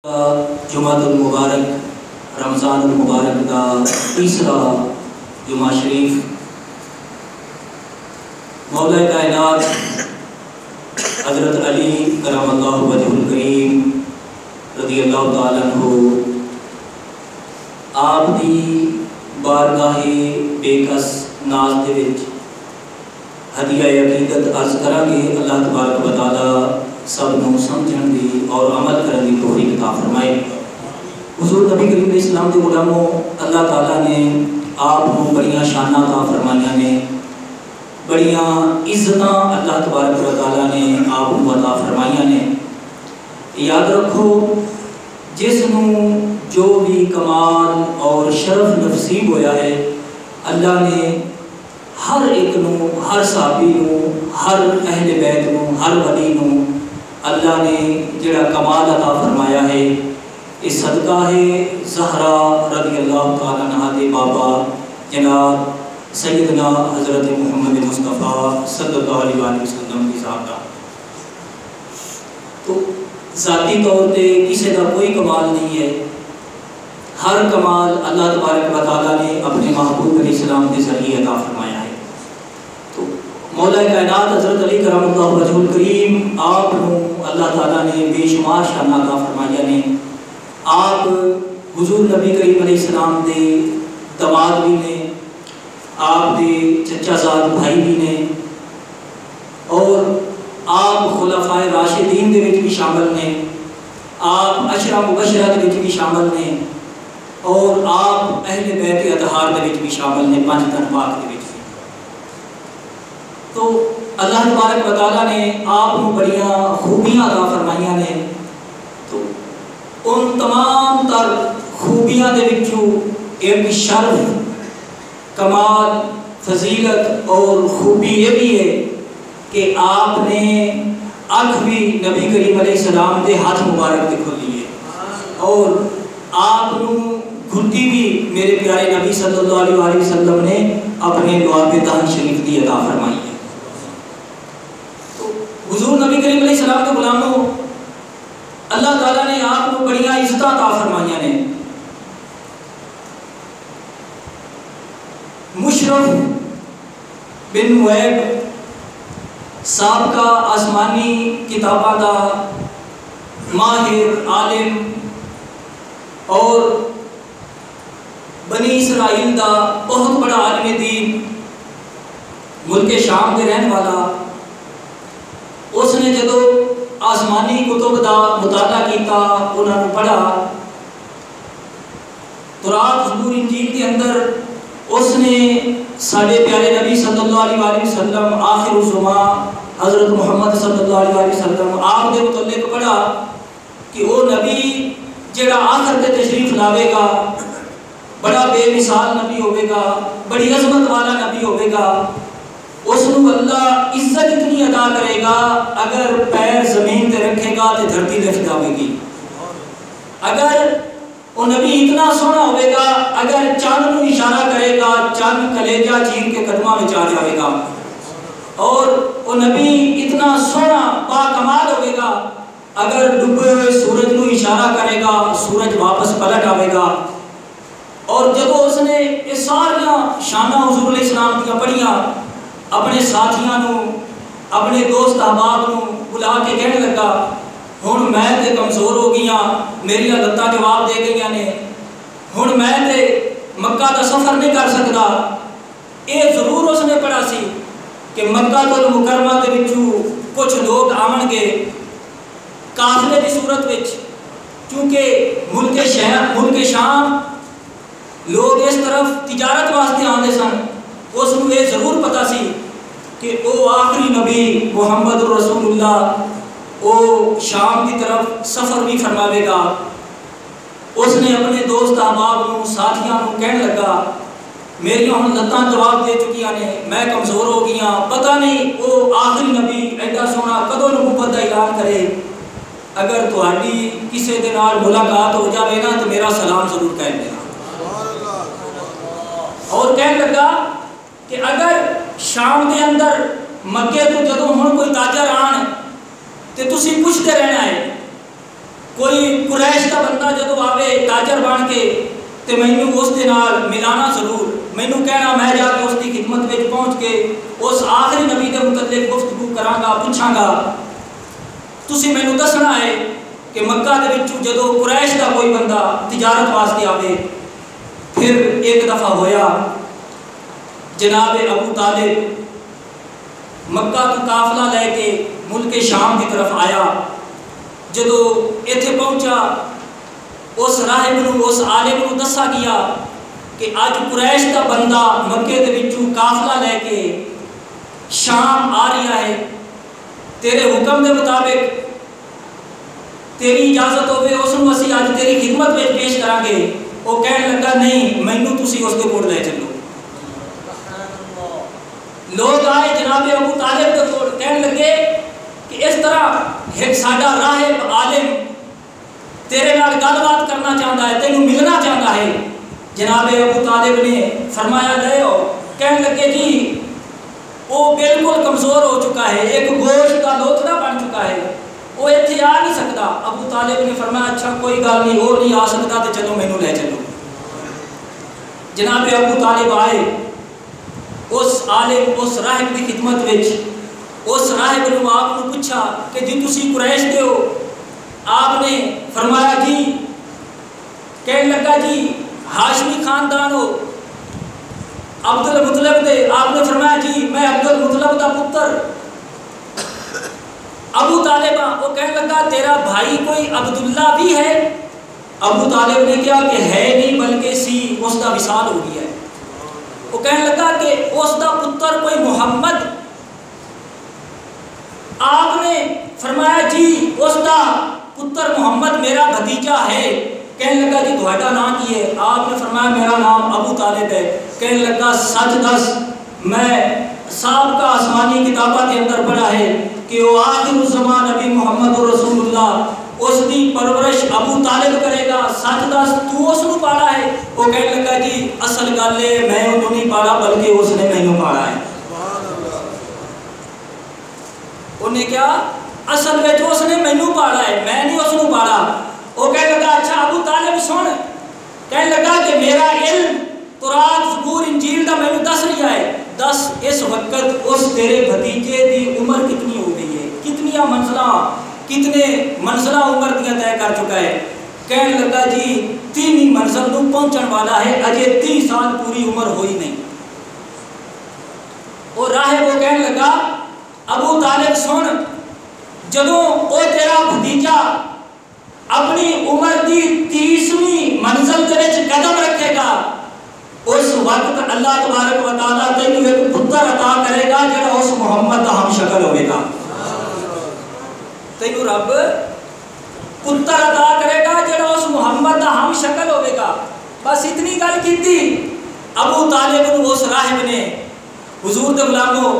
جمعۃ المبارک رمضان المبارک کا تیسرا جمعہ شریف مولا کائنات حضرت علی کرم اللہ وجہ الکریم رضی اللہ تعالیٰ عنہ آپ دی بارگاہ بے کس ناز دے وچ ہدیہ عقیدت عرض کرانگے۔ اللہ تبارک و تعالیٰ سب نو سمجھن دی اور عمل کرن دی توفیق عطا فرمائے۔ حضور نبی کریم علیہ السلام دے غلاموں، اللہ تعالیٰ نے آپ کو بڑیاں شاناں عطا فرمائیاں نے، بڑیاں عزتاں اللہ تبارک و تعالیٰ نے آپ کو عطا فرمائیاں نے۔ یاد رکھو جس نو جو بھی کمال اور شرف نصیب ہویا ہے، اللہ نے ہر ایک نو، ہر صحابی نو، ہر اہل بیت نو، ہر ولی نو اللہ نے جڑا کمال عطا فرمایا ہے، اس صدقہ ہے زہرا رضی اللہ تعالیٰ عنہ دے بابا جناب سیدنا حضرت محمد مصطفیٰ صلی اللہ علیہ وسلم کی ذات کا۔ تو ذاتی طور پہ کسی کا کوئی کمال نہیں ہے، ہر کمال اللہ تبارک و تعالیٰ نے اپنے محبوب علیہ السلام کے ذریعے عطا فرمایا ہے۔ تو مولا کائنات حضرت علی کرم اللہ وجہ الکریم آپ کو اللہ تعالیٰ نے بے شمار شانہ عطا فرمایا نے۔ آپ حضور نبی کریم علیہ السلام دے دماد بھی نے، آپ دے چچا زاد بھائی بھی نے، اور آپ خلفائے راشدین دے وچ بھی شامل نے، آپ عشرہ مبشرہ دے وچ بھی شامل نے، اور آپ اہل بیت اطہار دے وچ بھی شامل نے، پانچ تن پاک دے وچ بھی۔ تو اللہ تبارک و تعالیٰ نے آپ کو بڑیاں خوبیاں عطا فرمائیاں نے۔ تو ان تمام تر خوبیاں دے وچوں ایک شرف، کمال، فضیلت اور خوبی یہ بھی ہے کہ آپ نے آنکھ بھی نبی کریم علیہ السلام دے ہاتھ مبارک دے کھولی ہے، اور آپ کو گھٹی بھی میرے پیارے نبی صلی اللہ علیہ وسلم نے اپنے لعاب دہن شریف دی عطا فرمائی ہے۔ تو حضور نبی کریم علیہ السلام کے غلاموں، اللہ تعالیٰ نے آپ کو بڑیاں عزتیں عطا فرمائیاں نے۔ مشرف بن معیب سابقہ آسمانی کتابہ دا ماہر عالم اور بنی اسرائیل دا بہت بڑا عالم دین، ملک شام دے رہن والا، اس نے جدو آسمانی کتب دا مطالعہ کیتا، انہوں نے پڑھا، تورات زبور انجیل کے اندر اس نے ساڑھے پیارے نبی صلی اللہ علیہ وسلم آخر الزمان حضرت محمد صلی اللہ علیہ وسلم آپ دے متعلق پڑھا کہ وہ نبی جڑا آخر تے تشریف لاوے گا، بڑا بے مثال نبی ہوئے گا، بڑی عظمت والا نبی ہوئے گا، اس کو اللہ عزت اتنی عطا کرے گا اگر پیر زمین تے رکھے گا تے دھرتی لفٹ جاوے گی۔ اگر وہ نبی اتنا سونا ہوئے گا، اگر چاند کو اشارہ کرے گا چاند کلیجہ چیر کے قدمہ میں چاہ جاوے گا، اور وہ نبی اتنا سونا باکمال ہوئے گا، اگر ڈوبے ہوئے سورج کو اشارہ کرے گا سورج واپس پلٹ آوے گا۔ اور جب اس نے یہ ساریاں شانہ حضور علیہ السلام کی پڑھیاں، اپنے ساتھیاں نو، اپنے دوست احباب نو بلا کے کہنے لگا، ہن میں تے کمزور ہو گیا، میری لتاں جواب دے گئی نے، ہن میں تے مکہ دا سفر نہیں کر سکتا۔ یہ ضرور اس نے پڑھا سی کہ مکہ تو مکرمہ دے وچوں کچھ لوگ آون گے قافلے دی صورت وچ، کیونکہ ملک شام لوگ اس طرف تجارت واسطے آندے سن، اس کو یہ ضرور پتا سی کہ وہ آخری نبی محمد رسول اللہ وہ شام کی طرف سفر بھی فرماوے گا۔ اس نے اپنے دوست احباب کو، ساتھیاں کو کہنے لگا، میری ہن لتاں جواب دے چکیاں نے، میں کمزور ہو گیا، پتہ نہیں وہ آخری نبی ایڈا سونا کدو نبوت کا اعلان کرے، اگر تہاڈی کسی دے نال ملاقات ہو جاوے نا تو میرا سلام ضرور کہہ دینا۔ اور کہنے لگا کہ اگر شام دے اندر مکے تو جدوں ہن کوئی تاجر آن تے تسی پوچھتے رہنا ہے، کوئی قریش کا بندہ جدو آوے تاجر بن کے تے مینوں اس دے نال ملانا ضرور، مینوں کہنا میں جا کے اس کی خدمت وچ پہنچ کے اس آخری نبی دے متعلق گفتگو کراں گا، پوچھاں گا۔ تسی مینوں دسنا ہے کہ مکہ دے وچوں جدو قریش دا کوئی بندہ تجارت واسطے آوے، پھر ایک دفعہ ہویا جناب ابو طالب مکہ تو قافلہ لے کے ملک شام کی طرف آیا۔ جدو ایتھے پہنچا اس راہب نو اس عالم نو دسا گیا کہ اج قریش دا بندہ مکے دے وچوں قافلہ لے کے شام آ رہا ہے، تیرے حکم دے مطابق تیری اجازت ہوے اس نو اسی اج تیری خدمت وچ پیش کران گے۔ وہ کہنے لگا نہیں، مینوں تسی اس دے کول لے چلو۔ لوگ آئے جناب ابو طالب کے کول، کہنے لگے کہ اس طرح ایک ساڈا راہب عالم تیرے نال گل بات کرنا چاہتا ہے، تینوں ملنا چاہتا ہے۔ جناب ابو طالب نے فرمایا لے آؤ۔ کہنے لگے جی وہ بالکل کمزور ہو چکا ہے، ایک گوشت کا لوتھڑا بن چکا ہے، وہ اتنے آ نہیں سکتا۔ ابو طالب نے فرمایا اچھا کوئی گل نہیں، وہ نہیں آ سکتا تو چلو مینوں لے چلو۔ جناب ابو طالب آئے اس عالم اس راہب کی خدمت وچ، اس راہب نے آپ کو پوچھا کہ جی تسی قریش دے ہو؟ آپ نے فرمایا جی۔ کہنے لگا جی ہاشمی خاندان ہو عبد المطلب دے؟ آپ نے فرمایا جی میں عبد المطلب دا پتر ابو طالب ہاں۔ وہ کہنے لگا تیرا بھائی کوئی عبداللہ بھی ہے؟ ابو طالب نے کہا کہ ہے نہیں بلکہ سی اس دا وصال ہو گیا ہے۔ وہ کہنے لگا کہ اس دا پتر کوئی محمد؟ آپ نے فرمایا جی اس دا پتر محمد میرا بھتیجا ہے۔ کہنے لگا جی تہاڈا نام کی ہے؟ آپ نے فرمایا میرا نام ابو طالب ہے۔ کہنے لگا سچ دس، میں سابقہ آسمانی کتابوں کے اندر پڑھا ہے کہ وہ آخر الزمان نبی محمد رسول اللہ اس دی پرورش ابو طالب کرے گا، سچ دس تو اس نو پالا ہے؟ وہ کہنے لگا جی اصل گل ہے میں انہوں نہیں پالا بلکہ اس نے مینوں پالا ہے۔ انہیں کیا اصل وچ اس نے مینوں پالا ہے، میں نہیں اس نو پالا۔ وہ کہنے لگا اچھا ابو طالب سن، کہنے لگا کہ میرا علم تورات زبور انجیل دا مینوں دس رہا ہے، دس اس وقت اس تیرے بھتیجے دی عمر کتنی ہو گئی ہے، کتنی منزلہ عمر دیا طے کر چکا ہے؟ کہنے لگا جی 3 منزل نو پہنچن والا ہے، اجے 30 سال پوری عمر ہوئی نہیں۔ وہ راہب وہ کہنے لگا ابو طالب سن، جدوں وہ تیرا بھتیجا اپنی عمر دی 30ویں منزل دے وچ قدم رکھے گا، اس وقت اللہ تبارک و تعالیٰ تینوں ایک پتر عطا کرے گا جڑا اس محمد دا ہم شکل ہوے گا۔ تینوں رب پتر عطا کرے گا جڑا اس محمد دا ہم شکل ہوے گا۔ بس اتنی گل کیتی ابو طالب نو اس راہب نے، حضور دے غلاموں